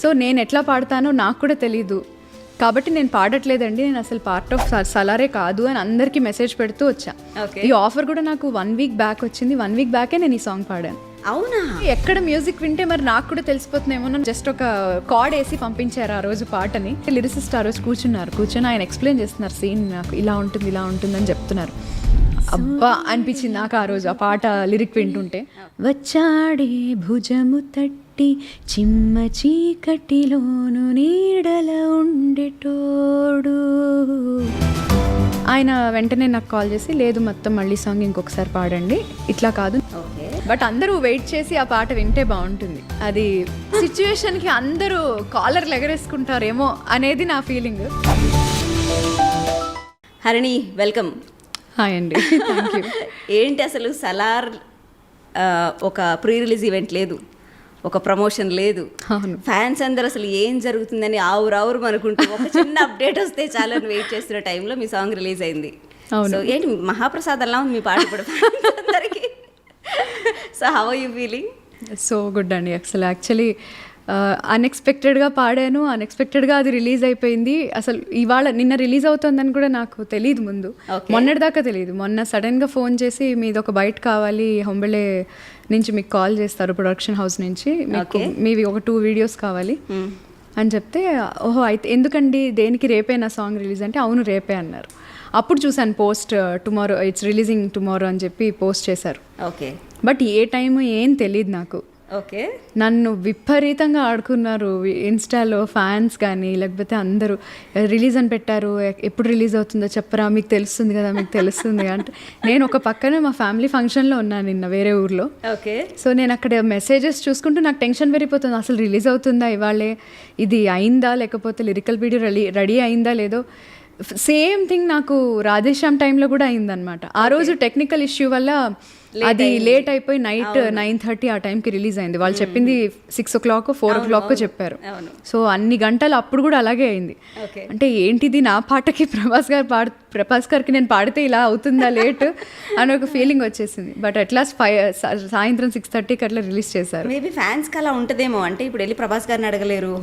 So నేను ఎట్లా పాడతానో నాకు కూడా తెలీదు, కాబట్టి నేను పాడట్లేదండి, నేను అసలు పార్ట్ ఆఫ్ సలారే కాదు అని అందరికీ మెసేజ్ పెడుతూ వచ్చా. ఈ ఆఫర్ కూడా నాకు 1 వీక్ బ్యాక్ వచ్చింది. 1 వీక్ బ్యాకే నేను ఈ సాంగ్ పాడాను. అవునా? ఎక్కడ మ్యూజిక్ వింటే మరి నాకు కూడా తెలిసిపోతుందేమో. జస్ట్ ఒక కార్డ్ వేసి పంపించారు ఆ రోజు పాటని. లిరిసిస్ట్ ఆ రోజు కూర్చొని ఆయన ఎక్స్ప్లెయిన్ చేస్తున్నారు సీన్, నాకు ఇలా ఉంటుంది అని చెప్తున్నారు. అబ్బా అనిపించింది నాకు ఆ రోజు ఆ పాట లిరిక్ వింటుంటే. వచ్చాడే భుజము తట్టి చిమ్మ చీకటిలోను నీడల ఉండేటోడు. ఆయన వెంటనే నాకు కాల్ చేసి, లేదు మొత్తం మళ్ళీ సాంగ్ ఇంకొకసారి పాడండి, ఇట్లా కాదు. బట్ అందరూ వెయిట్ చేసి ఆ పాట వింటే బాగుంటుంది. అది సిచ్యువేషన్కి అందరూ కాలర్లు ఎగరేసుకుంటారేమో అనేది నా ఫీలింగ్. హరిణి, వెల్కమ్. హాయ్ అండి, థ్యాంక్ యూ. ఏంటి అసలు సలార్ ఒక ప్రీ రిలీజ్ ఈవెంట్ లేదు, ఒక ప్రమోషన్ లేదు, ఫ్యాన్స్ అందరూ అసలు ఏం జరుగుతుందని ఆవురు అనుకుంటూ ఒక చిన్న అప్డేట్ వస్తే చాలా వెయిట్ చేస్తున్న టైంలో మీ సాంగ్ రిలీజ్ అయింది. సో ఏంటి మహాప్రసాద్ అలా ఉంది మీ పాట కూడా అందరికీ. So how are you feeling? So good అండి. యాక్చువల్లీ అన్ఎక్స్పెక్టెడ్గా పాడాను, అన్ఎక్స్పెక్టెడ్గా అది రిలీజ్ అయిపోయింది. అసలు నిన్న రిలీజ్ అవుతుందని కూడా నాకు తెలియదు ముందు, మొన్నటిదాకా తెలియదు. మొన్న సడన్గా ఫోన్ చేసి మీది ఒక బైట్ కావాలి, హొంబళే నుంచి మీకు కాల్ చేస్తారు ప్రొడక్షన్ హౌస్ నుంచి, మీకు మీవి ఒక 2 వీడియోస్ కావాలి అని చెప్తే, ఓహో అయితే ఎందుకండి, దేనికి రేపే నా సాంగ్ రిలీజ్ అంటే, అవును రేపే అన్నారు. అప్పుడు చూసాను post, tomorrow it's releasing tomorrow అని చెప్పి పోస్ట్ చేశారు. ఓకే, బట్ ఏ టైము ఏం తెలియదు నాకు. ఓకే, నన్ను విపరీతంగా ఆడుకున్నారు ఇన్స్టాలో ఫ్యాన్స్ కానీ, లేకపోతే అందరూ రిలీజ్ అని పెట్టారు, ఎప్పుడు రిలీజ్ అవుతుందో చెప్పరా, మీకు తెలుస్తుంది కదా అంటే, నేను ఒక పక్కనే మా ఫ్యామిలీ ఫంక్షన్లో ఉన్నాను నిన్న వేరే ఊర్లో. ఓకే. సో నేను అక్కడ మెసేజెస్ చూసుకుంటూ నాకు టెన్షన్ పెరిగిపోతుంది, అసలు రిలీజ్ అవుతుందా ఇవాళే, ఇది అయిందా, లేకపోతే లిరికల్ వీడియో రెడీ అయిందా లేదో. సేమ్ థింగ్ నాకు రాధేశ్యామ్ టైంలో కూడా అయిందనమాట. ఆ రోజు టెక్నికల్ ఇష్యూ వల్ల అది లేట్ అయిపోయి నైట్ 9:30 ఆ టైంకి రిలీజ్ అయింది. వాళ్ళు చెప్పింది 6 o'clock 4 o'clock చెప్పారు. సో అన్ని గంటలు అప్పుడు కూడా అలాగే అయింది. అంటే ఏంటిది, నా పాటకి ప్రభాస్ గారికి నేను పాడితే ఇలా అవుతుందా లేట్ అని ఒక ఫీలింగ్ వచ్చేసింది. బట్ అట్లాస్ట్ సాయంత్రం 6:30కి అట్లా రిలీజ్ చేశారు. మేబీ ఫ్యాన్స్ కి అలా ఉంటదేమో, అంటే ఇప్పుడు వెళ్ళి ప్రభాస్ గారిని అడగలేరు,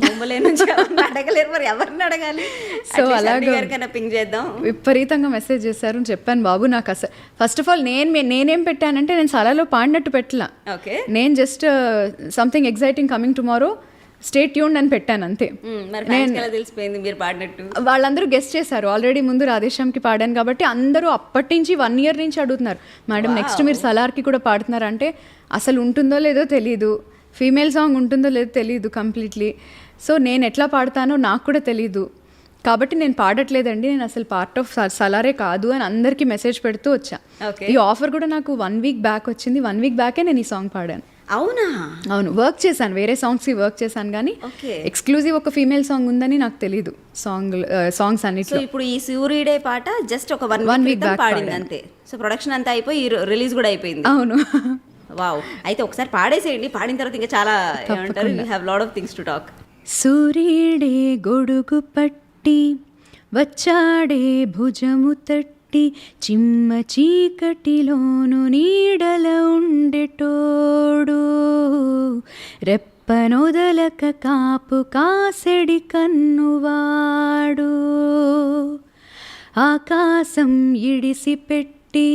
అడగలేరు, మరి ఎవరిని అడగాలి? సో అలాగే పింగ్ చేద్దాం. విపరీతంగా మెసేజ్ చేశారు. చెప్పాను బాబు, నాకు అసలు ఫస్ట్ ఆఫ్ ఆల్ నేనేం పెట్టానంటే, నేను సలాలో పాడినట్టు పెట్టలా, నేను just something exciting coming tomorrow, stay tuned అని పెట్టాను అంతే. తెలిసిపోయింది మీరు పాడినట్టు. వాళ్ళందరూ గెస్ట్ చేశారు. ఆల్రెడీ ముందు రాధేశ్యామ్కి పాడాను కాబట్టి అందరూ అప్పటి నుంచి 1 year నుంచి అడుగుతున్నారు, మేడం నెక్స్ట్ మీరు సలార్కి కూడా పాడుతున్నారు అంటే, అసలు ఉంటుందో లేదో తెలీదు, ఫీమేల్ సాంగ్ ఉంటుందో లేదో తెలీదు కంప్లీట్లీ. సో నేను ఎట్లా పాడతానో నాకు కూడా తెలీదు, కాబట్టి నేను పాడట్లేదండి, నేను అసలు పార్ట్ ఆఫ్ సలారే కాదు అని అందరికీ మెసేజ్ పెడుతూ వచ్చా. ఈ ఆఫర్ కూడా నాకు 1 వీక్ బ్యాక్ వచ్చింది. 1 వీక్ బ్యాకే నేను ఈ సాంగ్ పాడాను. అవునా? అవును, వర్క్ చేశాను, వేరే సాంగ్స్కి వర్క్ చేశాను, కానీ ఎక్స్క్లూజివ్ ఒక ఫీమేల్ సాంగ్ ఉందని నాకు తెలీదు. సాంగ్స్ అన్నిట్లో ఇప్పుడు ఈ సూర్యుడే పాట జస్ట్ ఒక 1 వీక్ బ్యాక్ పాడింది అంతే. సో ప్రొడక్షన్ అంతా అయిపోయి రిలీజ్ కూడా అయిపోయింది. అవును. వావ్. అయితే ఒకసారి పాడేసేయండి, పాడిన తర్వాత ఇంకా చాలా ఏమంటారు, you have lot of things to talk. సూర్యుడే గొడుగు పట్టి వచ్చాడే భుజము తట్టి చిమ్మ చీకటిలోను నీడల ఉండేటోడు, రెప్పనొదలక కాపు కాసెడి కన్నువాడు, ఆకాశం ఇడిసి పెట్టి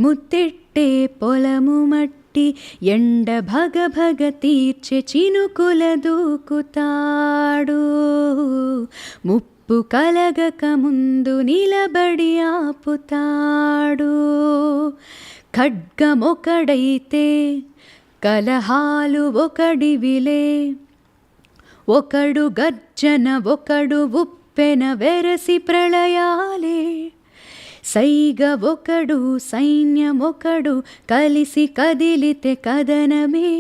ముత్తెట్టే పొలము మట్టి ఎండ భగ తీర్చె చినుకుల దూకుతాడు, ముప్పు కలగక ముందు నిలబడి ఆపుతాడు, ఖడ్గమొకడైతే కలహాలు ఒకడివిలే, ఒకడు గర్జన ఒకడు ఉప్పెన వెరసి ప్రళయాలే, సైగ ఒకడు సైన్యమొకడు కలిసి కదిలితే కదనమే,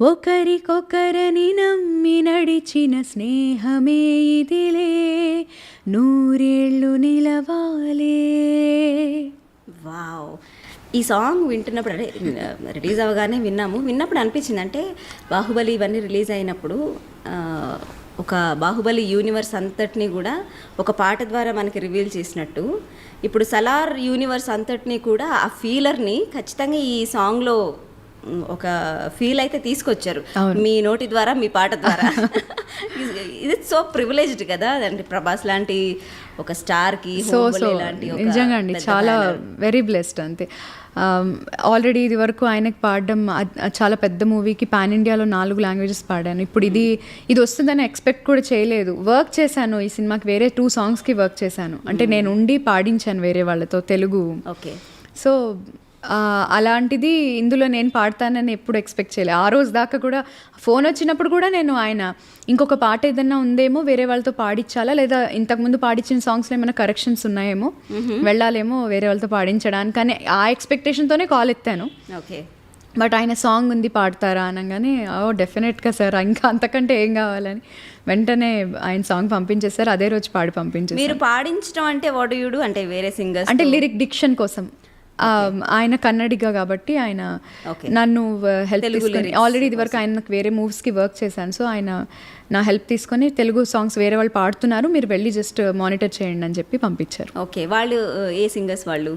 ఒకరికొకరని నమ్మి నడిచిన స్నేహమే ఇదిలే, 100 ఏళ్ళు నిలవాలే. వావ్. ఈ సాంగ్ వింటున్నప్పుడు, అంటే రిలీజ్ అవ్వగానే విన్నప్పుడు అనిపించింది, అంటే బాహుబలి ఇవన్నీ రిలీజ్ అయినప్పుడు ఒక బాహుబలి యూనివర్స్ అంతటినీ కూడా ఒక పాట ద్వారా మనకి రివీల్ చేసినట్టు, ఇప్పుడు సలార్ యూనివర్స్ అంతటినీ కూడా ఆ ఫీలర్ని ఖచ్చితంగా ఈ సాంగ్లో ఒక ఫీల్ అయితే తీసుకొచ్చారు మీ నోటి ద్వారా, మీ పాట ద్వారా. ఇది సో ప్రివిలేజ్డ్ కదా, అంటే ప్రభాస్ లాంటి ఒక స్టార్కి లాంటి నిజంగా అండి చాలా వెరీ బ్లెస్డ్ అంతే. ఆల్రెడీ ఇది వరకు ఆయనకి పాడడం చాలా పెద్ద మూవీకి పాన్ ఇండియాలో 4 లాంగ్వేజెస్ పాడాను. ఇప్పుడు ఇది వస్తుందని ఎక్స్పెక్ట్ కూడా చేయలేదు. వర్క్ చేశాను ఈ సినిమాకి, వేరే 2 సాంగ్స్కి వర్క్ చేశాను. అంటే నేను ఉండి పాడించాను వేరే వాళ్ళతో తెలుగు. ఓకే. సో అలాంటిది ఇందులో నేను పాడతానని ఎప్పుడు ఎక్స్పెక్ట్ చేయలేదు. ఆ రోజు దాకా కూడా ఫోన్ వచ్చినప్పుడు కూడా నేను ఆయన ఇంకొక పాట ఏదన్నా ఉందేమో వేరే వాళ్ళతో పాడించాలా, లేదా ఇంతకుముందు పాడించిన సాంగ్స్లో ఏమైనా కరెక్షన్స్ ఉన్నాయేమో, వెళ్ళాలేమో వేరే వాళ్ళతో పాడించడానికి అని ఆ ఎక్స్పెక్టేషన్తోనే కాల్ ఎత్తాను. ఓకే. బట్ ఆయన సాంగ్ ఉంది పాడతారా అనగానే డెఫినెట్గా సార్, ఇంకా అంతకంటే ఏం కావాలని వెంటనే ఆయన సాంగ్ పంపించేస్తారు. అదే రోజు పాడి పంపించేస్తారు. మీరు పాడించడం అంటే వాట్ డు యు డు, అంటే వేరే సింగర్స్ అంటే లిరిక్ డిక్షన్ కోసం. ఆయన కన్నడిగా కాబట్టి ఆయన నన్ను హెల్ప్ తీసుకొని, ఆల్రెడీ ఇది వరకు ఆయన నాకు వేరే మూవీస్కి వర్క్ చేశాను. సో ఆయన నా హెల్ప్ తీసుకొని తెలుగు సాంగ్స్ వేరే వాళ్ళు పాడుతున్నారు, మీరు వెళ్ళి జస్ట్ మానిటర్ చేయండి అని చెప్పి పంపించారు. ఓకే. వాళ్ళు ఏ సింగర్స్ వాళ్ళు?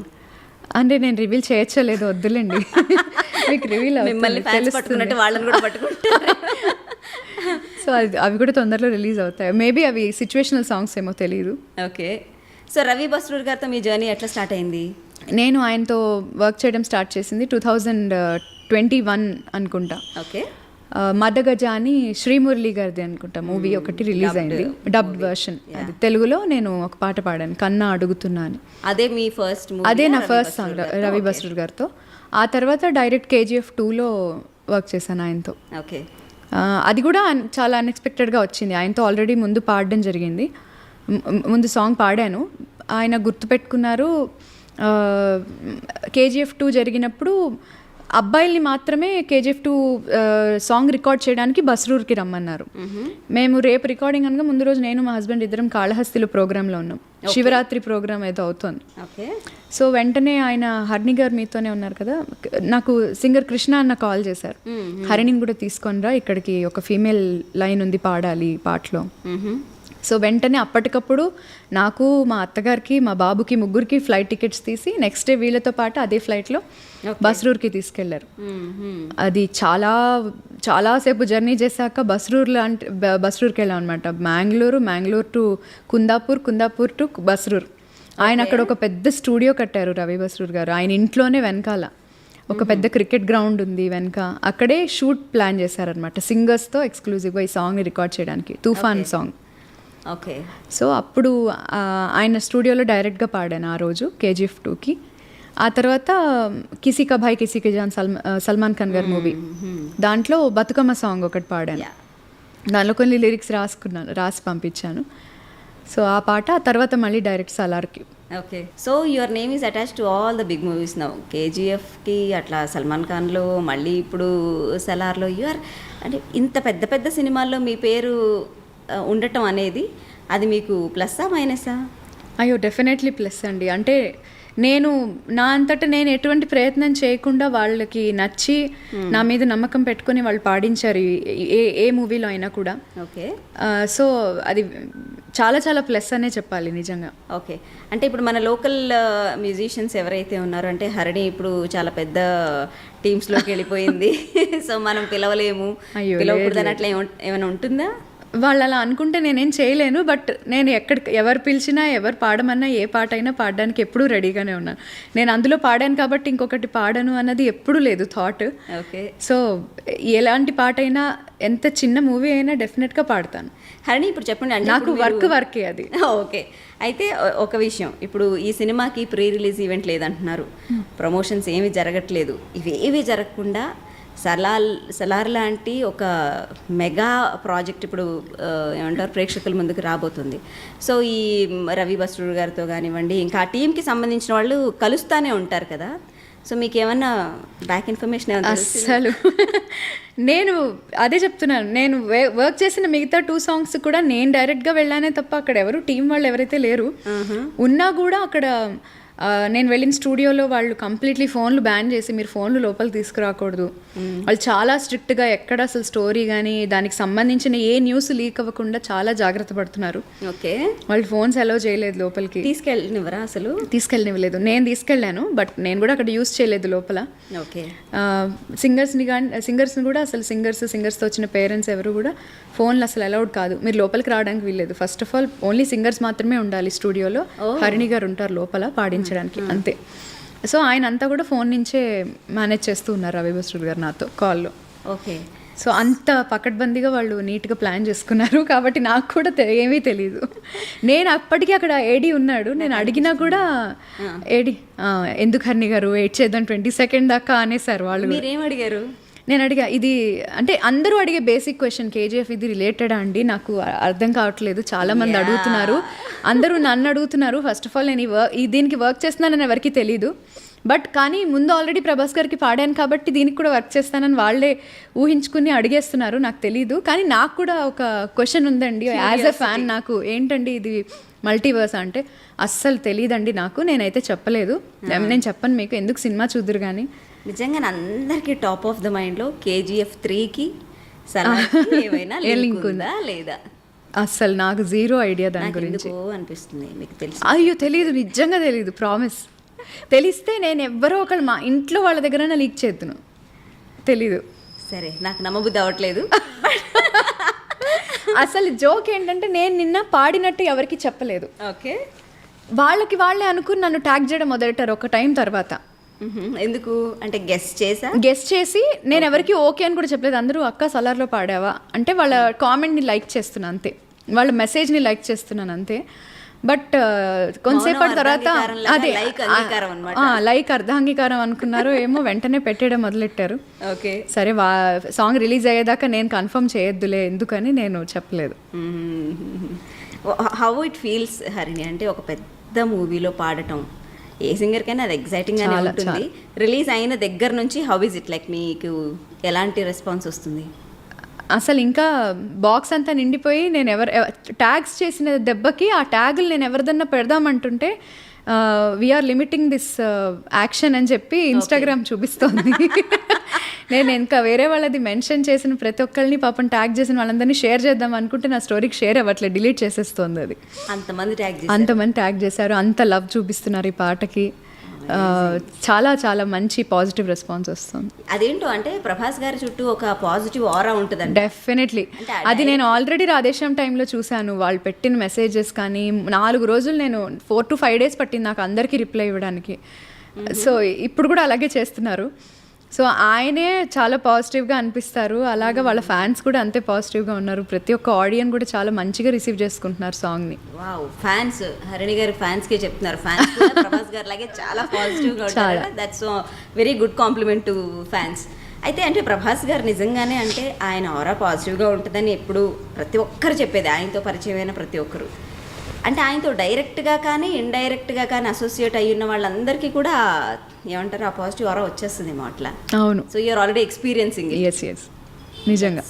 అంటే నేను రివీల్ చేయొచ్చలేదు, వద్దులేండి. మీకు రివీల్ పట్టుకున్నట్టు వాళ్ళని కూడా పట్టుకుంటారు. సో అవి కూడా తొందరలో రిలీజ్ అవుతాయి. మేబీ అవి సిచ్యువేషనల్ సాంగ్స్ ఏమో తెలియదు. ఓకే. సో రవి బస్రూర్ గారితో మీ జర్నీ ఎట్లా స్టార్ట్ అయింది? నేను ఆయనతో వర్క్ చేయడం స్టార్ట్ చేసింది 2021 అనుకుంటా. ఓకే. మదగజ అని శ్రీమురళి గారిది అనుకుంటా మూవీ ఒకటి రిలీజ్ అయింది, డబ్డ్ వర్షన్. అది తెలుగులో నేను ఒక పాట పాడాను, కన్నా అడుగుతున్నా అని. అదే మీ ఫస్ట్? అదే నా ఫస్ట్ సాంగ్ రవి బస్రూర్ గారితో. ఆ తర్వాత డైరెక్ట్ KGF 2లో వర్క్ చేశాను ఆయనతో. ఓకే. అది కూడా చాలా అన్ఎక్స్పెక్టెడ్గా వచ్చింది. ఆయనతో ఆల్రెడీ ముందు పాడడం జరిగింది, ముందు సాంగ్ పాడాను, ఆయన గుర్తుపెట్టుకున్నారు. KGF 2 జరిగినప్పుడు అబ్బాయిల్ని మాత్రమే KGF 2 సాంగ్ రికార్డ్ చేయడానికి బస్రూర్కి రమ్మన్నారు. మేము రేపు రికార్డింగ్ అనగా ముందు రోజు నేను మా హస్బెండ్ ఇద్దరం కాళహస్తిలో ప్రోగ్రాంలో ఉన్నాం, శివరాత్రి ప్రోగ్రామ్ ఏదో అవుతుంది. సో వెంటనే ఆయన హరిణి గారు మీతోనే ఉన్నారు కదా, నాకు సింగర్ కృష్ణ అన్న కాల్ చేశారు, హరిణిని కూడా తీసుకొని రా, ఇక్కడికి ఒక ఫీమేల్ లైన్ ఉంది పాడాలి పాటలో. సో వెంటనే అప్పటికప్పుడు నాకు, మా అత్తగారికి, మా బాబుకి, ముగ్గురికి ఫ్లైట్ టికెట్స్ తీసి నెక్స్ట్ డే వీళ్ళతో పాటు అదే ఫ్లైట్లో బస్రూర్కి తీసుకెళ్లారు. అది చాలాసేపు జర్నీ చేశాక బస్రూర్కి వెళ్ళాం అనమాట. Mangalore to Kundapur to Basrur. ఆయన అక్కడ ఒక పెద్ద స్టూడియో కట్టారు రవి బస్రూర్ గారు. ఆయన ఇంట్లోనే వెనకాల ఒక పెద్ద క్రికెట్ గ్రౌండ్ ఉంది వెనక, అక్కడే షూట్ ప్లాన్ చేశారనమాట సింగర్స్తో ఎక్స్క్లూజివ్గా ఈ సాంగ్ని రికార్డ్ చేయడానికి, తుఫాన్ సాంగ్. ఓకే. సో అప్పుడు ఆయన స్టూడియోలో డైరెక్ట్గా పాడాను ఆ రోజు KGF 2కి. ఆ తర్వాత కిసీ కా భాయ్ కిసీ కి జాన్ సల్మాన్ ఖాన్ గారి మూవీ, దాంట్లో బతుకమ్మ సాంగ్ ఒకటి పాడాను. దానిలో కొన్ని లిరిక్స్ రాసి పంపించాను. సో ఆ పాట ఆ తర్వాత మళ్ళీ డైరెక్ట్ సలార్కి. Okay. So your name is attach to all the big movies now. KGFకి అట్లా సల్మాన్ ఖాన్లో, మళ్ళీ ఇప్పుడు సలార్లో యూఆర్, అంటే ఇంత పెద్ద పెద్ద సినిమాల్లో మీ పేరు ఉండటం అనేది అది మీకు ప్లస్సా మైనసా? అయ్యో డెఫినెట్లీ ప్లస్ అండి. అంటే నేను నా అంతటా నేను ఎటువంటి ప్రయత్నం చేయకుండా వాళ్ళకి నచ్చి నా మీద నమ్మకం పెట్టుకొని వాళ్ళు పాడించారు ఏ మూవీలో అయినా కూడా. ఓకే. సో అది చాలా చాలా ప్లస్ అనే చెప్పాలి నిజంగా. ఓకే. అంటే ఇప్పుడు మన లోకల్ మ్యూజిషియన్స్ ఎవరైతే ఉన్నారో, అంటే హరిణి ఇప్పుడు చాలా పెద్ద టీమ్స్లోకి వెళ్ళిపోయింది, సో మనం పిలవలేము, పిలవకూడదని అట్లా ఏమైనా ఉంటుందా? వాళ్ళు అలా అనుకుంటే నేనేం చేయలేను. బట్ నేను ఎవరు పిలిచినా, ఎవరు పాడమన్నా, ఏ పాట అయినా పాడడానికి ఎప్పుడూ రెడీగానే ఉన్నాను. నేను అందులో పాడాను కాబట్టి ఇంకొకటి పాడను అన్నది ఎప్పుడూ లేదు థాట్. ఓకే. సో ఎలాంటి పాట అయినా, ఎంత చిన్న మూవీ అయినా డెఫినెట్గా పాడతాను. హరిణి ఇప్పుడు చెప్పండి, అంటే నాకు వర్కే అది. ఓకే. అయితే ఒక విషయం, ఇప్పుడు ఈ సినిమాకి ప్రీ రిలీజ్ ఈవెంట్ లేదంటున్నారు, ప్రమోషన్స్ ఏమీ జరగట్లేదు. ఇవేవి జరగకుండా సలార్ లాంటి ఒక మెగా ప్రాజెక్ట్ ఇప్పుడు ఏమంటారు ప్రేక్షకుల ముందుకు రాబోతుంది. సో ఈ రవి బస్రూర్ గారితో కానివ్వండి, ఇంకా ఆ టీంకి సంబంధించిన వాళ్ళు కలుస్తూనే ఉంటారు కదా, సో మీకు ఏమన్నా బ్యాక్ ఇన్ఫర్మేషన్ ఏమన్నా? అసలు నేను అదే చెప్తున్నాను, నేను వర్క్ చేసిన మిగతా 2 సాంగ్స్ కూడా నేను డైరెక్ట్గా వెళ్ళానే తప్ప అక్కడ ఎవరు టీం వాళ్ళు ఎవరైతే లేరు. ఉన్నా కూడా అక్కడ నేను వెళ్ళిన స్టూడియోలో వాళ్ళు కంప్లీట్లీ ఫోన్లు బ్యాన్ చేసి మీరు ఫోన్లు లోపలికి తీసుకురాకూడదు, వాళ్ళు చాలా స్ట్రిక్ట్గా ఎక్కడ అసలు స్టోరీ కానీ దానికి సంబంధించిన ఏ న్యూస్ లీక్ అవ్వకుండా చాలా జాగ్రత్త పడుతున్నారు. ఓకే, వాళ్ళు ఫోన్స్ అలౌ చేయలేదు లోపలికి. తీసుకెళ్ళనివ్వరా అసలు? తీసుకెళ్ళనివ్వలేదు. నేను తీసుకెళ్ళాను, బట్ నేను కూడా అక్కడ యూస్ చేయలేదు లోపల. ఓకే, సింగర్స్ని కూడా అసలు సింగర్స్తో వచ్చిన పేరెంట్స్ ఎవరు కూడా ఫోన్లు అసలు అలౌడ్ కాదు, మీరు లోపలికి రావడానికి వీల్లేదు. First of all only singers మాత్రమే ఉండాలి స్టూడియోలో. హరిణి గారు ఉంటారు లోపల పాడించడానికి, అంతే. సో ఆయన అంతా కూడా ఫోన్ నుంచే మేనేజ్ చేస్తూ ఉన్నారు రవి బస్రూర్ గారు నాతో కాల్లో. ఓకే, సో అంత పకడ్బందీగా వాళ్ళు నీట్గా ప్లాన్ చేసుకున్నారు. కాబట్టి నాకు కూడా ఏమీ తెలీదు. నేను అప్పటికీ అక్కడ ఏడీ ఉన్నాడు, నేను అడిగినా కూడా ఏడీ ఎందుకు హరిణి గారు వెయిట్ చేద్దాం 22nd దాకా అనేసారు వాళ్ళు. మీరేం అడిగారు? నేను అడిగా, ఇది అంటే అందరూ అడిగే బేసిక్ క్వశ్చన్, కేజీఎఫ్ ఇది రిలేటెడా అండి, నాకు అర్థం కావట్లేదు, చాలామంది అడుగుతున్నారు, అందరూ నన్ను అడుగుతున్నారు. ఫస్ట్ ఆఫ్ ఆల్ నేను దీనికి వర్క్ చేస్తున్నానని ఎవరికి తెలీదు, బట్ కానీ ముందు ఆల్రెడీ ప్రభాస్ గారికి పాడాను కాబట్టి దీనికి కూడా వర్క్ చేస్తానని వాళ్ళే ఊహించుకుని అడిగేస్తున్నారు. నాకు తెలీదు, కానీ నాకు కూడా ఒక క్వశ్చన్ ఉందండి యాజ్ ఎ ఫ్యాన్. నాకు ఏంటండి ఇది మల్టీవర్స్ అంటే అస్సలు తెలియదండి నాకు, నేనైతే చెప్పలేదు, నేను చెప్పను మీకు, ఎందుకు సినిమా చూద్దరు కానీ. నిజంగా అందరికీ టాప్ ఆఫ్ ద మైండ్లో KGF 3కి ఏమైనా లింక్ ఉందా లేదా? అస్సలు నాకు జీరో ఐడియా దాని గురించి. అనిపిస్తుంది మీకు తెలుసు? అయ్యో తెలీదు, నిజంగా తెలీదు, ప్రామిస్. తెలిస్తే నేను ఎవ్వరో ఒకళ్ళు మా ఇంట్లో వాళ్ళ దగ్గర లీక్ చేద్దును, తెలీదు. సరే, నాకు నమ్మబుద్ధి అవ్వట్లేదు. అసలు జోక్ ఏంటంటే నేను నిన్న పాడినట్టు ఎవరికి చెప్పలేదు. ఓకే, వాళ్ళే అనుకుని నన్ను ట్యాగ్ చేయడం మొదలెట్టారు ఒక టైం తర్వాత. ఎందుకు అంటే గెస్ట్ చేసి నేను ఎవరికి ఓకే అని కూడా చెప్పలేదు. అందరూ అక్క సలార్లో పాడావా అంటే వాళ్ళ కామెంట్ని లైక్ చేస్తున్నాను అంతే, వాళ్ళ మెసేజ్ని లైక్ చేస్తున్నాను అంతే. బట్ కొంతసేపటి తర్వాత అదే లైక్ అర్ధాంగీకారం అనుకున్నారు ఏమో, వెంటనే పెట్టేయడం మొదలెట్టారు. ఓకే, సరే సాంగ్ రిలీజ్ అయ్యేదాకా నేను కన్ఫర్మ్ చేయొద్దులే ఎందుకని నేను చెప్పలేదు. హౌ ఇట్ ఫీల్స్ హరిణి అంటే ఒక పెద్ద మూవీలో పాడటం ఏ సింగర్కైనా అది ఎగ్జైటింగ్ గానే ఉంటుంది. రిలీజ్ అయిన దగ్గర నుంచి హౌ ఇస్ ఇట్ లైక్, మీకు ఎలాంటి రెస్పాన్స్ వస్తుంది? అసలు ఇంకా బాక్స్ అంతా నిండిపోయి నేను ట్యాగ్స్ చేసిన దెబ్బకి ఆ ట్యాగులు నేను ఎవరిదన్నా పెడదామంటుంటే వీఆర్ లిమిటింగ్ దిస్ యాక్షన్ అని చెప్పి ఇన్స్టాగ్రామ్ చూపిస్తోంది. నేను ఇంకా వేరే వాళ్ళది మెన్షన్ చేసిన ప్రతి ఒక్కరిని పాపం ట్యాగ్ చేసిన వాళ్ళందరినీ షేర్ చేద్దాం అనుకుంటే నా స్టోరీకి షేర్ అవ్వట్లేదు, డిలీట్ చేసేస్తోంది అది. అంతమంది ట్యాగ్ చేశారు, అంత లవ్ చూపిస్తున్నారు ఈ పాటకి. చాలా చాలా మంచి పాజిటివ్ రెస్పాన్స్ వస్తుంది. అదేంటో అంటే ప్రభాస్ గారి చుట్టూ ఒక పాజిటివ్ ఆరా ఉంటుంది. డెఫినెట్లీ అది నేను ఆల్రెడీ రాధేశ్యామ్ టైంలో చూశాను. వాళ్ళు పెట్టిన మెసేజెస్ కానీ 4 రోజులు నేను 4 to 5 days పట్టింది నాకు అందరికీ రిప్లై ఇవ్వడానికి. సో ఇప్పుడు కూడా అలాగే చేస్తున్నారు. సో ఆయనే చాలా పాజిటివ్గా అనిపిస్తారు, అలాగా వాళ్ళ ఫ్యాన్స్ కూడా అంతే పాజిటివ్గా ఉన్నారు. ప్రతి ఒక్క ఆడియన్స్ కూడా చాలా మంచిగా రిసీవ్ చేసుకుంటున్నారు సాంగ్ని. వావ్, ఫ్యాన్స్ హరిణి గారి ఫ్యాన్స్కే చెప్తున్నారు, ఫ్యాన్స్ ప్రభాస్ గారి లాగే చాలా పాజిటివ్గా ఉంటారు. That's very good complement to fans. అయితే అంటే ప్రభాస్ గారు నిజంగానే అంటే ఆయన ఆరా పాజిటివ్గా ఉంటుందని ఎప్పుడు ప్రతి ఒక్కరు చెప్పేది, ఆయనతో పరిచయమైన ప్రతి ఒక్కరు. అంటే ఆయనతో డైరెక్ట్గా కానీ ఇండైరెక్ట్గా కానీ అసోసియేట్ అయ్యి ఉన్న వాళ్ళందరికీ కూడా ఏమంటారు ఆ పాజిటివ్ ఆరా వచ్చేస్తుందేమో అట్లా. అవును, so you're already experiencing. Yes నిజంగా.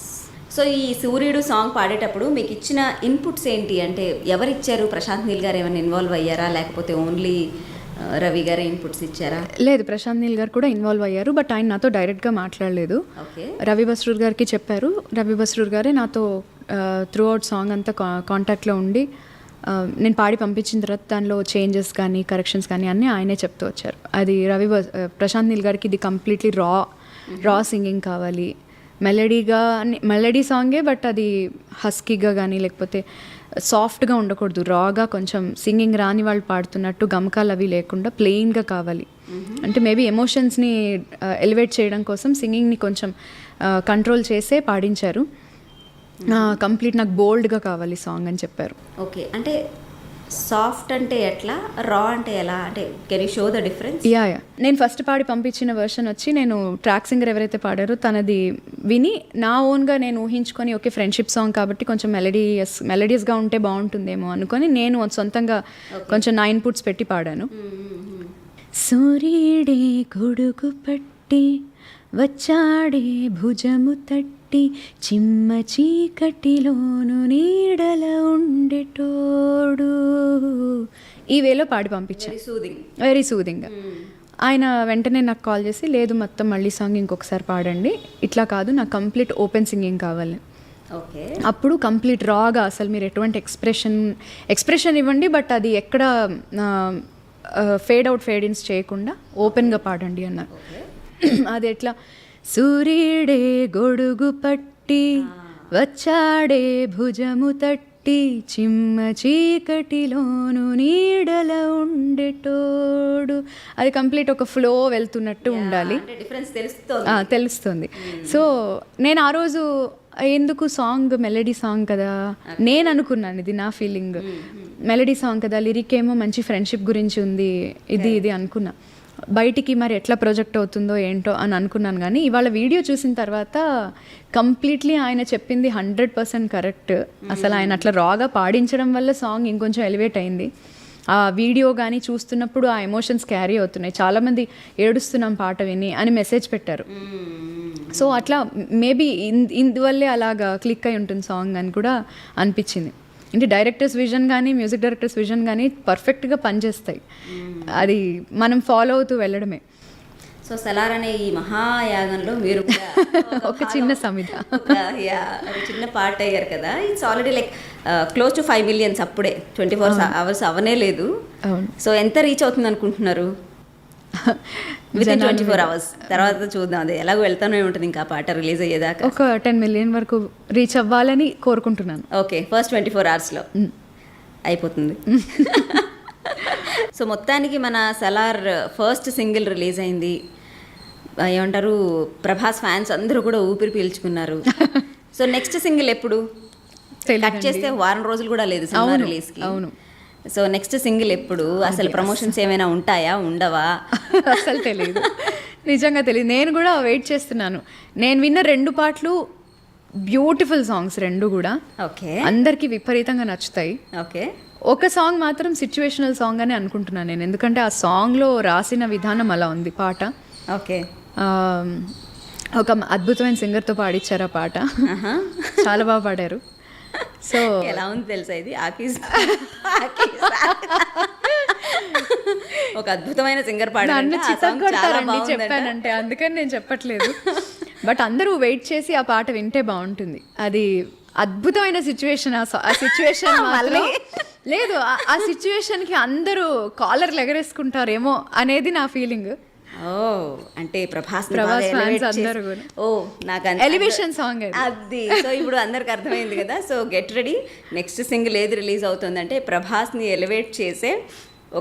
సో ఈ సూర్యుడు సాంగ్ పాడేటప్పుడు మీకు ఇచ్చిన ఇన్పుట్స్ ఏంటి? అంటే ఎవరిచ్చారు? ప్రశాంత్ నీల్ గారు ఏమైనా ఇన్వాల్వ్ అయ్యారా, లేకపోతే ఓన్లీ రవి గారే ఇన్పుట్స్ ఇచ్చారా? లేదు, ప్రశాంత్ నీల్ గారు కూడా ఇన్వాల్వ్ అయ్యారు, బట్ ఆయన నాతో డైరెక్ట్గా మాట్లాడలేదు. ఓకే, రవి బస్రూర్ గారికి చెప్పారు. రవి బస్రూర్ గారే నాతో త్రూ అవుట్ సాంగ్ అంతా కాంటాక్ట్లో ఉండి నేను పాడి పంపించిన తర్వాత దానిలో చేంజెస్ కానీ కరెక్షన్స్ కానీ అన్నీ ఆయనే చెప్తూ వచ్చారు. అది ప్రశాంత్ నీల్ గారికి ఇది కంప్లీట్లీ రా సింగింగ్ కావాలి, మెలడీ సాంగే, బట్ అది హస్కీగా కానీ లేకపోతే సాఫ్ట్గా ఉండకూడదు, రాగా కొంచెం సింగింగ్ రాని వాళ్ళు పాడుతున్నట్టు గమకాలు అవి లేకుండా ప్లెయిన్గా కావాలి. అంటే మేబీ ఎమోషన్స్ని ఎలివేట్ చేయడం కోసం సింగింగ్ని కొంచెం కంట్రోల్ చేసే పాడించారు. కంప్లీట్ నాకు బోల్డ్గా కావాలి సాంగ్ అని చెప్పారు. ఓకే, అంటే సాఫ్ట్ అంటే ఎట్లా, రా అంటే ఎలా, అంటే can you show the difference? Yeah నేను ఫస్ట్ పాడి పంపించిన వర్షన్ వచ్చి నేను ట్రాక్ సింగర్ ఎవరైతే పాడారో తనది విని నా ఓన్గా నేను ఊహించుకొని ఓకే ఫ్రెండ్షిప్ సాంగ్ కాబట్టి కొంచెం మెలడియస్గా ఉంటే బాగుంటుందేమో అనుకొని నేను సొంతంగా కొంచెం నా ఇన్పుట్స్ పెట్టి పాడాను. సూర్యుడే గొడుగు పట్టి వచ్చాడే భుజము తట్టి తట్టి చిమ్మ చీకటిలోను నీడల ఉండేటోడు ఈ వేలో పాడి పంపించాను. Soothing, very soothing. ఆయన వెంటనే నాకు కాల్ చేసి, లేదు మొత్తం మళ్ళీ సాంగ్ ఇంకొకసారి పాడండి, ఇట్లా కాదు నాకు కంప్లీట్ ఓపెన్ సింగింగ్ కావాలి. ఓకే. అప్పుడు కంప్లీట్ రాగా అసలు మీరు ఎటువంటి ఎక్స్ప్రెషన్ ఇవ్వండి, బట్ అది ఎక్కడ ఫేడ్ అవుట్ ఫేడ్ ఇన్స్ చేయకుండా ఓపెన్గా పాడండి అన్నారు. అది ఎట్లా, సూర్యుడే గొడుగు పట్టి వచ్చాడే భుజము తట్టి చిమ్మ చీకటిలోను నీడల ఉండేటోడు, అది కంప్లీట్ ఒక ఫ్లో వెళ్తున్నట్టు ఉండాలి, డిఫరెన్స్ తెలుస్తుంది. సో నేను ఆ రోజు ఎందుకు సాంగ్ మెలడీ సాంగ్ కదా, నేను అనుకున్నాను, ఇది నా ఫీలింగ్, మెలడీ సాంగ్ కదా, లిరిక్ ఏమో మంచి ఫ్రెండ్షిప్ గురించి ఉంది, ఇది అనుకున్నా. బయటికి మరి ఎట్లా ప్రొజెక్ట్ అవుతుందో ఏంటో అని అనుకున్నాను. కానీ ఇవాళ వీడియో చూసిన తర్వాత కంప్లీట్లీ ఆయన చెప్పింది 100% కరెక్ట్. అసలు ఆయన అట్లా రాగా పాడించడం వల్ల సాంగ్ ఇంకొంచెం ఎలివేట్ అయింది. ఆ వీడియో కానీ చూస్తున్నప్పుడు ఆ ఎమోషన్స్ క్యారీ అవుతున్నాయి. చాలామంది ఏడుస్తున్నాం పాట విని అని మెసేజ్ పెట్టారు. సో అట్లా మేబీ ఇందువల్లే అలాగా క్లిక్ అయి ఉంటుంది సాంగ్ అని కూడా అనిపించింది. అంటే డైరెక్టర్స్ విజన్ కానీ మ్యూజిక్ డైరెక్టర్స్ విజన్ కానీ పర్ఫెక్ట్గా పనిచేస్తాయి, అది మనం ఫాలో అవుతూ వెళ్ళడమే. సో సలార్ అనే ఈ మహాయాగంలో మీరు ఒక చిన్న సమిత, చిన్న పార్ట్ అయ్యారు కదా. It's already like close to 5 million అప్పుడే, 24 hours అవనే లేదు. సో ఎంత రీచ్ అవుతుంది అనుకుంటున్నారు? వితిన్ 24 hours తర్వాత చూద్దాం, అది ఎలాగో వెళ్తానే ఉంటుంది ఇంకా పాట రిలీజ్ అయ్యేదాకా. ఒక 10 million వరకు రీచ్ అవ్వాలని కోరుకుంటున్నాను. ఓకే, ఫస్ట్ 24 hoursలో అయిపోతుంది. సో మొత్తానికి మన సలార్ ఫస్ట్ సింగిల్ రిలీజ్ అయింది. ఏమంటారు, ప్రభాస్ ఫ్యాన్స్ అందరూ కూడా ఊపిరి పీల్చుకున్నారు. సో నెక్స్ట్ సింగిల్ ఎప్పుడు? కట్ చేస్తే వారం రోజులు కూడా లేదు సినిమా రిలీజ్కి. అవును. సో నెక్స్ట్ సింగిల్ ఎప్పుడు? అసలు ప్రమోషన్స్ ఏమైనా ఉంటాయా, ఉండవా? అసలు తెలియదు, నిజంగా తెలియదు. నేను కూడా వెయిట్ చేస్తున్నాను. నేను విన్న 2 పాటలు బ్యూటిఫుల్ సాంగ్స్, 2 కూడా ఓకే, అందరికీ విపరీతంగా నచ్చుతాయి. ఓకే. ఒక సాంగ్ మాత్రం సిచ్యువేషనల్ సాంగ్ అని అనుకుంటున్నాను నేను, ఎందుకంటే ఆ సాంగ్లో రాసిన విధానం అలా ఉంది పాట. ఓకే. ఒక అద్భుతమైన సింగర్తో పాడిచ్చారు ఆ పాట, చాలా బాగా పాడారు. సో ఎలా ఉంది తెలుసా, ఇది ఒక అద్భుతమైన సింగర్ నన్ను చిత్తగొడతారండి చెప్పానంటే, అందుకని నేను చెప్పట్లేదు. బట్ అందరూ వెయిట్ చేసి ఆ పాట వింటే బాగుంటుంది. అది అద్భుతమైన సిచ్యువేషన్. ఆ సిచ్యువేషన్ లేదు, ఆ సిచ్యువేషన్కి అందరూ కాలర్లు ఎగరేసుకుంటారేమో అనేది నా ఫీలింగ్. ఓ, అంటే ప్రభాస్ ఫ్యాన్స్ అందరూ కూడా. ఓ, నాకు ఎలివేషన్ సాంగ్ అది. సో ఇప్పుడు అందరికి అర్థమైంది కదా. So get ready, next single ఏది రిలీజ్ అవుతుందంటే ప్రభాస్ని ఎలివేట్ చేసే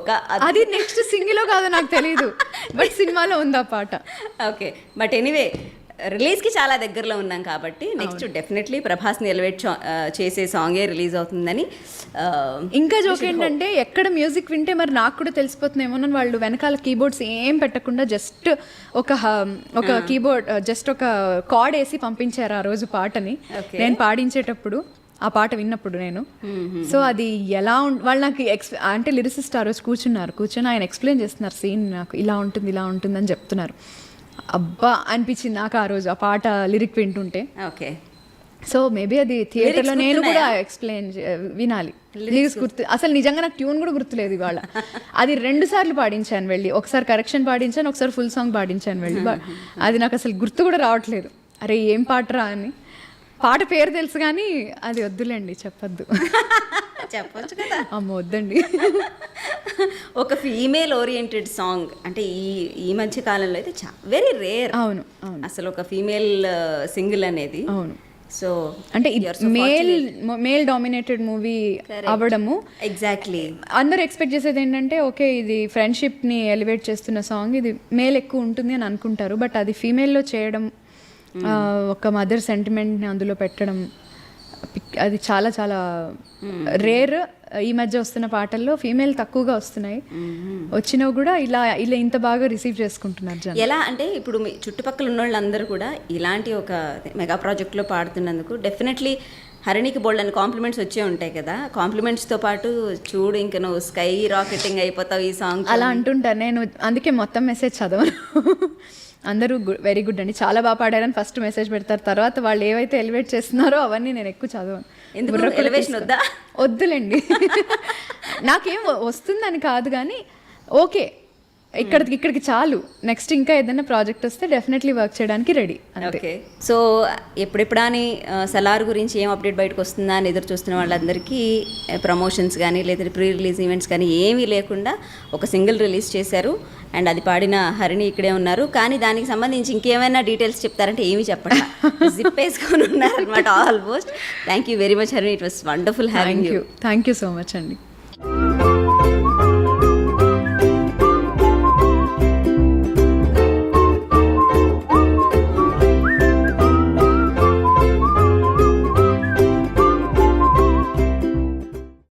ఒక, అది నెక్స్ట్ సింగిలో కాదో నాకు తెలియదు, బట్ సినిమాలో ఉంది ఆ పాట. ఓకే, బట్ ఎనీవే రిలీజ్కి చాలా దగ్గరలో ఉన్నాం కాబట్టి నెక్స్ట్ డెఫినెట్లీ ప్రభాస్ని ఎలివేట్ చేసే సాంగే రిలీజ్ అవుతుందని. ఇంకా జోక్ ఏంటంటే, ఎక్కడ మ్యూజిక్ వింటే మరి నాకు కూడా తెలిసిపోతుందేమో, వాళ్ళు వెనకాల కీబోర్డ్స్ ఏం పెట్టకుండా జస్ట్ ఒక కీబోర్డ్, జస్ట్ ఒక కార్డ్ వేసి పంపించారు ఆ రోజు పాటని నేను పాడించేటప్పుడు, ఆ పాట విన్నప్పుడు నేను. సో అది ఎలా వాళ్ళు నాకు అంటే లిరిసిస్ట్ ఆ రోజు కూర్చొని ఆయన ఎక్స్ప్లెయిన్ చేస్తున్నారు సీన్, నాకు ఇలా ఉంటుంది అని చెప్తున్నారు. అబ్బా అనిపించింది నాకు ఆ రోజు ఆ పాట లిరిక్ వింటుంటే. ఓకే. సో మేబీ అది థియేటర్లో నేను కూడా ఎక్స్ప్లెయిన్ వినాలి. లిరిక్స్ గుర్తు, అసలు నిజంగా నాకు ట్యూన్ కూడా గుర్తులేదు ఇవాళ. అది 2 సార్లు పాడించాను వెళ్ళి, ఒకసారి కరెక్షన్ పాడించాను, ఒకసారి ఫుల్ సాంగ్ పాడించాను వెళ్ళి. అది నాకు అసలు గుర్తు కూడా రావట్లేదు. అరే ఏం పాటరా అని. పాట పేరు తెలుసు కానీ అది వద్దులేండి, చెప్పొద్దు. చెప్పొచ్చు కదా. అమ్మ వద్దండి. ఒక ఫీమేల్ ఓరియంటెడ్ సాంగ్ అంటే ఈ మధ్య కాలంలో అయితే వెరీ రేర్. అవును, అసలు ఒక ఫీమేల్ సింగిల్ అనేది. అవును. సో అంటే మేల్ డామినేటెడ్ మూవీ అవ్వడము. ఎగ్జాక్ట్లీ. అందరూ ఎక్స్పెక్ట్ చేసేది ఏంటంటే, ఓకే ఇది ఫ్రెండ్షిప్ని ఎలివేట్ చేస్తున్న సాంగ్, ఇది మేల్ ఎక్కువ ఉంటుంది అని అనుకుంటారు. బట్ అది ఫీమేల్లో చేయడం, ఒక మదర్ సెంటిమెంట్ని అందులో పెట్టడం, అది చాలా చాలా రేర్. ఈ మధ్య వస్తున్న పాటల్లో ఫీమేల్ తక్కువగా వస్తున్నాయి, వచ్చినవి కూడా ఇలా ఇంత బాగా రిసీవ్ చేసుకుంటున్నారు జనం. ఎలా అంటే ఇప్పుడు మీ చుట్టుపక్కల ఉన్న వాళ్ళందరూ కూడా ఇలాంటి ఒక మెగా ప్రాజెక్ట్లో పాడుతున్నందుకు డెఫినెట్లీ హరిణికి బోల్డ్ అని కాంప్లిమెంట్స్ వచ్చే ఉంటాయి కదా. కాంప్లిమెంట్స్తో పాటు చూడు ఇంకా నువ్వు స్కై రాకెటింగ్ అయిపోతావు ఈ సాంగ్ అలా అంటుంటారు. నేను అందుకే మొత్తం మెసేజ్ చదవను. అందరూ వెరీ గుడ్ అండి, చాలా బాగా పాడారని ఫస్ట్ మెసేజ్ పెడతారు. తర్వాత వాళ్ళు ఏవైతే ఎలివేట్ చేస్తున్నారో అవన్నీ నేను ఎక్కువ చదవను. ఎందుకు ఎలివేషన్ వద్దా? వద్దులేండి. నాకేం వస్తుందని కాదు కానీ ఓకే, ఇక్కడికి చాలు. నెక్స్ట్ ఇంకా ఏదైనా ప్రాజెక్ట్ వస్తే డెఫినెట్లీ వర్క్ చేయడానికి రెడీ. ఓకే. సో ఎప్పుడెప్పుడా అని సలార్ గురించి ఏం అప్డేట్ బయటకు వస్తుందా అని ఎదురు చూస్తున్న వాళ్ళందరికీ ప్రమోషన్స్ కానీ లేదా ప్రీ రిలీజ్ ఈవెంట్స్ కానీ ఏమీ లేకుండా ఒక సింగిల్ రిలీజ్ చేశారు. అండ్ అది పాడిన హరిణి ఇక్కడే ఉన్నారు. కానీ దానికి సంబంధించి ఇంకేమైనా డీటెయిల్స్ చెప్తారంటే ఏమీ చెప్పండి, జిప్ వేసుకొని ఉన్నారనమాట almost. Thank you very much Harini, it was wonderful having you. Thank you so much అండి.